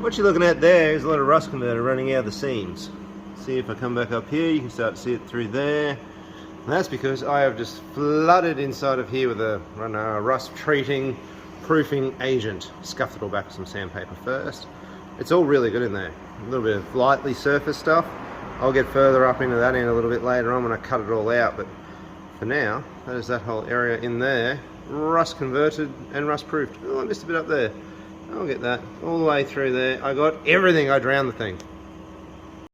What you're looking at there is a lot of rust converter running out of the seams. See, if I come back up here, you can start to see it through there. And that's because I have just flooded inside of here with a rust treating, proofing agent. Scuffed it all back with some sandpaper first. It's all really good in there. A little bit of lightly surface stuff. I'll get further up into that end a little bit later on when I cut it all out, but for now, that is that whole area in there, rust converted and rust proofed. Oh, I missed a bit up there. I'll get that all the way through there. I got everything. I drowned the thing.